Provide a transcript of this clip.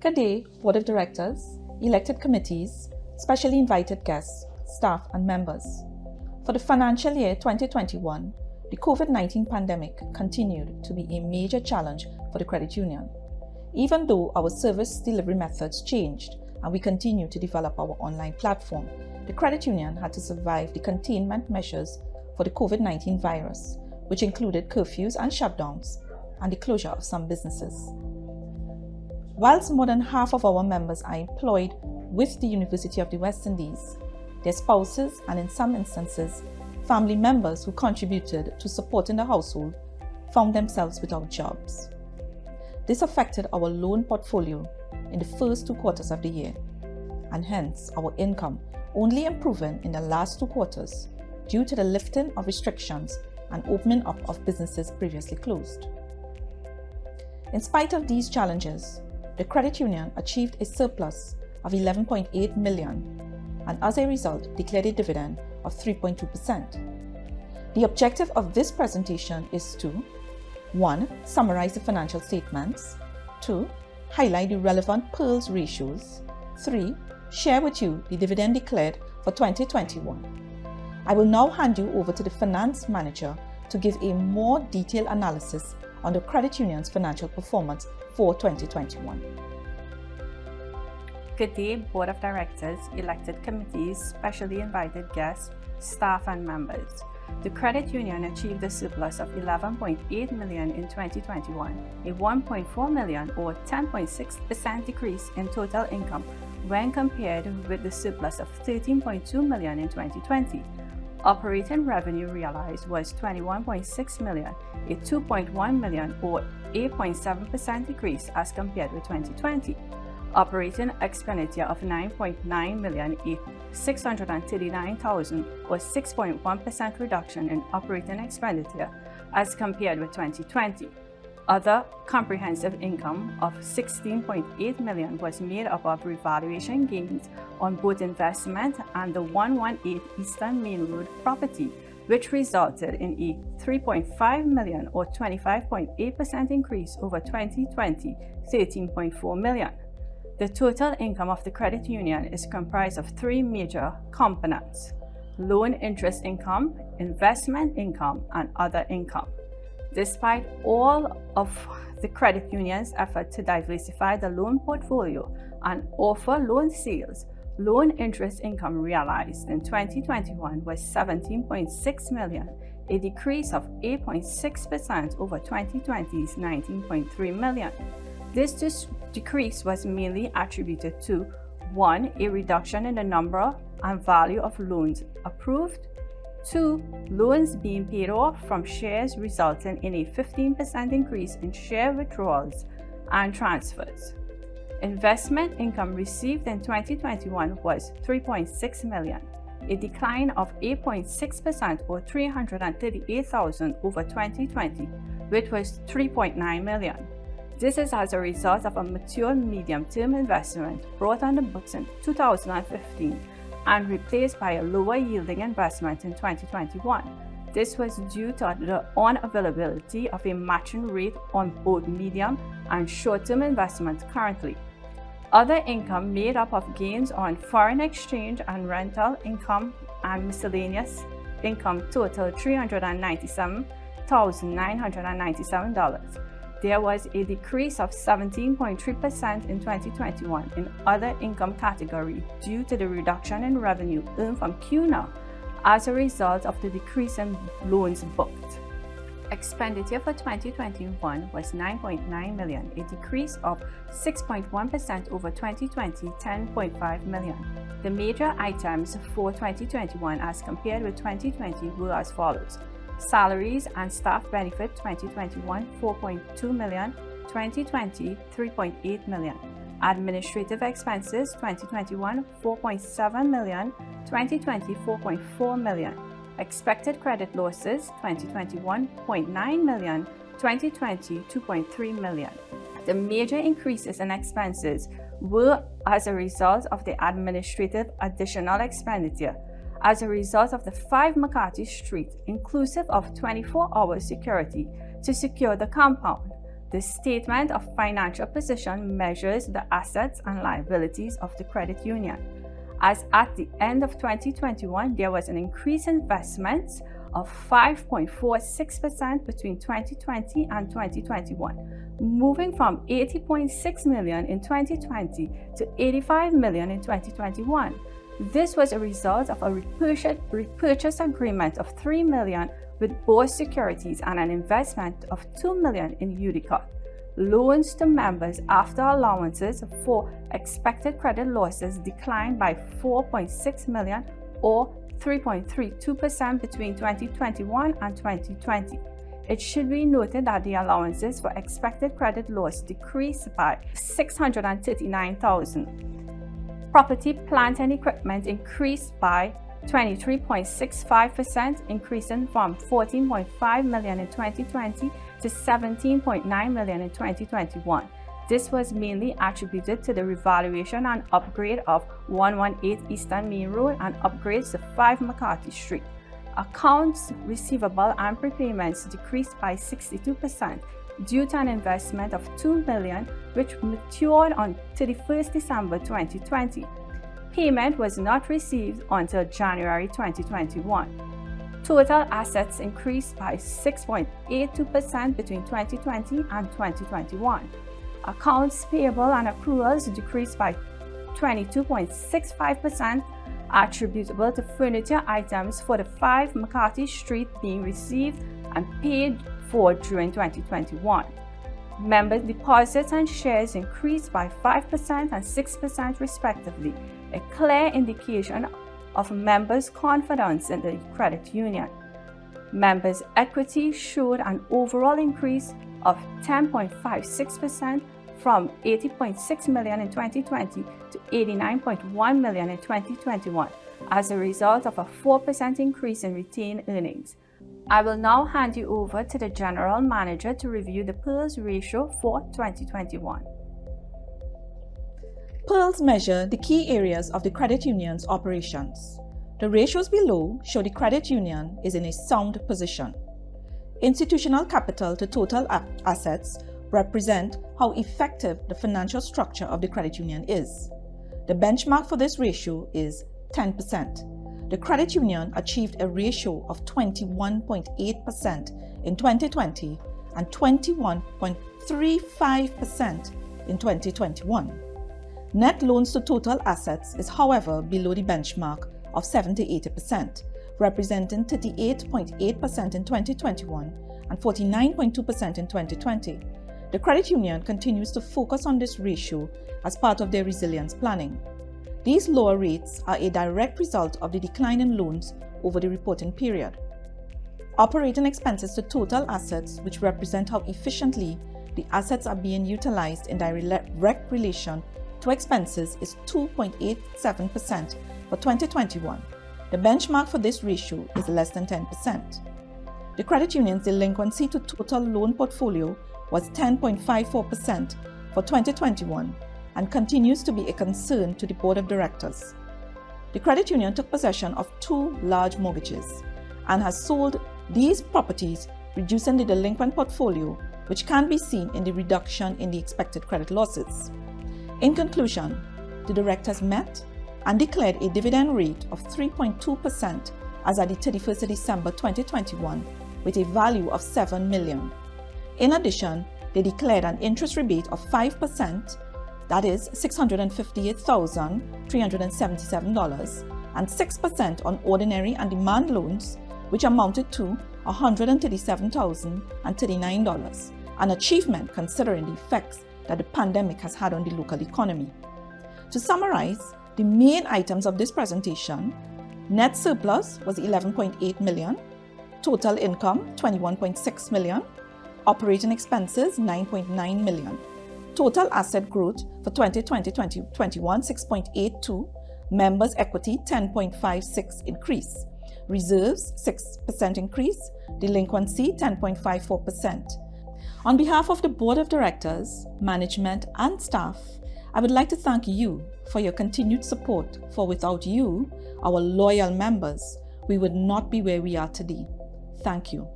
Good day, Board of Directors, elected committees, specially invited guests, staff and members. For the financial year 2021, the COVID-19 pandemic continued to be a major challenge for the credit union. Even though our service delivery methods changed and we continue to develop our online platform, the credit union had to survive the containment measures for the COVID-19 virus, which included curfews and shutdowns and the closure of some businesses. Whilst more than half of our members are employed with the University of the West Indies, their spouses and in some instances, family members who contributed to supporting the household found themselves without jobs. This affected our loan portfolio in the first 2 quarters of the year, and hence our income only improving in the last 2 quarters due to the lifting of restrictions and opening up of businesses previously closed. In spite of these challenges, the credit union achieved a surplus of 11.8 million and as a result declared a dividend of 3.2%. The objective of this presentation is to 1. Summarize the financial statements. 2. Highlight the relevant PERLS ratios. 3. Share with you the dividend declared for 2021. I will now hand you over to the Finance Manager to give a more detailed analysis on the credit union's financial performance for 2021. Good day, Board of Directors, elected committees, specially invited guests, staff and members. The credit union achieved a surplus of 11.8 million in 2021, a 1.4 million or 10.6% decrease in total income when compared with the surplus of 13.2 million in 2020. Operating revenue realized was 21.6 million, a 2.1 million or 8.7% decrease as compared with 2020. Operating expenditure of 9.9 million, a 639,000 or 6.1% reduction in operating expenditure as compared with 2020. Other comprehensive income of 16.8 million was made up of revaluation gains on both investment and the 118 Eastern Main Road property, which resulted in a 3.5 million or 25.8% increase over 2020, 13.4 million. The total income of the credit union is comprised of 3 major components: loan interest income, investment income, and other income. Despite all of the credit union's effort to diversify the loan portfolio and offer loan sales, loan interest income realized in 2021 was 17.6 million, a decrease of 8.6% over 2020's 19.3 million. This decrease was mainly attributed to 1. A reduction in the number and value of loans approved, 2. Loans being paid off from shares resulting in a 15% increase in share withdrawals and transfers. Investment income received in 2021 was 3.6 million, a decline of 8.6% or 338,000 over 2020, which was 3.9 million. This is as a result of a mature medium-term investment brought on the books in 2015 and replaced by a lower yielding investment in 2021. This was due to the unavailability of a matching rate on both medium and short-term investments currently. Other income made up of gains on foreign exchange and rental income and miscellaneous income totaled $397,997. There was a decrease of 17.3% in 2021 in other income category due to the reduction in revenue earned from CUNA as a result of the decrease in loans booked. Expenditure for 2021 was 9.9 million, a decrease of 6.1% over 2020, 10.5 million. The major items for 2021 as compared with 2020 were as follows: salaries and staff benefit 2021 4.2 million, 2020 3.8 million. Administrative expenses 2021 4.7 million, 2020 4.4 million. Expected credit losses 2021 0.9 million, 2020 2.3 million. The major increases in expenses were as a result of the administrative additional expenditure as a result of the 5 McCarthy Street, inclusive of 24-hour security to secure the compound, The statement of financial position measures the assets and liabilities of the credit union. As at the end of 2021, there was an increase in investments of 5.46% between 2020 and 2021, moving from $80.6 million in 2020 to $85 million in 2021. This was a result of a repurchase agreement of $3 million with both securities and an investment of $2 million in UWICU. Loans to members after allowances for expected credit losses declined by $4.6 million or 3.32% between 2021 and 2020. It should be noted that the allowances for expected credit loss decreased by $639,000. Property, plant, and equipment increased by 23.65%, increasing from $14.5 million in 2020 to $17.9 million in 2021. This was mainly attributed to the revaluation and upgrade of 118 Eastern Main Road and upgrades to 5 McCarthy Street. Accounts receivable and prepayments decreased by 62% due to an investment of $2 million, which matured on 31st December 2020. Payment was not received until January 2021. Total assets increased by 6.82% between 2020 and 2021. Accounts payable and accruals decreased by 22.65%, attributable to furniture items for the 5 McCarthy Street being received and paid for during 2021. Member deposits and shares increased by 5% and 6% respectively, a clear indication of members' confidence in the credit union. Members' equity showed an overall increase of 10.56% from $80.6 million in 2020 to $89.1 million in 2021 as a result of a 4% increase in retained earnings. I will now hand you over to the General Manager to review the PERLS ratio for 2021. PERLS measure the key areas of the credit union's operations. The ratios below show the credit union is in a sound position. Institutional capital to total assets represent how effective the financial structure of the credit union is. The benchmark for this ratio is 10%. The credit union achieved a ratio of 21.8% in 2020 and 21.35% in 2021. Net loans to total assets is, however, below the benchmark of 70-80%, representing 38.8% in 2021 and 49.2% in 2020. The credit union continues to focus on this ratio as part of their resilience planning. These lower rates are a direct result of the decline in loans over the reporting period. Operating expenses to total assets, which represent how efficiently the assets are being utilized in direct relation to expenses, is 2.87% for 2021. The benchmark for this ratio is less than 10%. The credit union's delinquency to total loan portfolio was 10.54% for 2021 and continues to be a concern to the Board of Directors. The credit union took possession of 2 large mortgages and has sold these properties, reducing the delinquent portfolio, which can be seen in the reduction in the expected credit losses. In conclusion, the directors met and declared a dividend rate of 3.2% as at the 31st of December 2021 with a value of $7 million. In addition, they declared an interest rebate of 5%, that is $658,377, and 6% on ordinary and demand loans, which amounted to $137,039, an achievement considering the effects that the pandemic has had on the local economy. To summarize, the main items of this presentation: net surplus was $11.8 million, total income $21.6 million, operating expenses $9.9 million, total asset growth for 2020-2021 6.82, members' equity 10.56 increase, reserves 6% increase, delinquency 10.54%. On behalf of the Board of Directors, management, and staff, I would like to thank you for your continued support, for without you, our loyal members, we would not be where we are today. Thank you.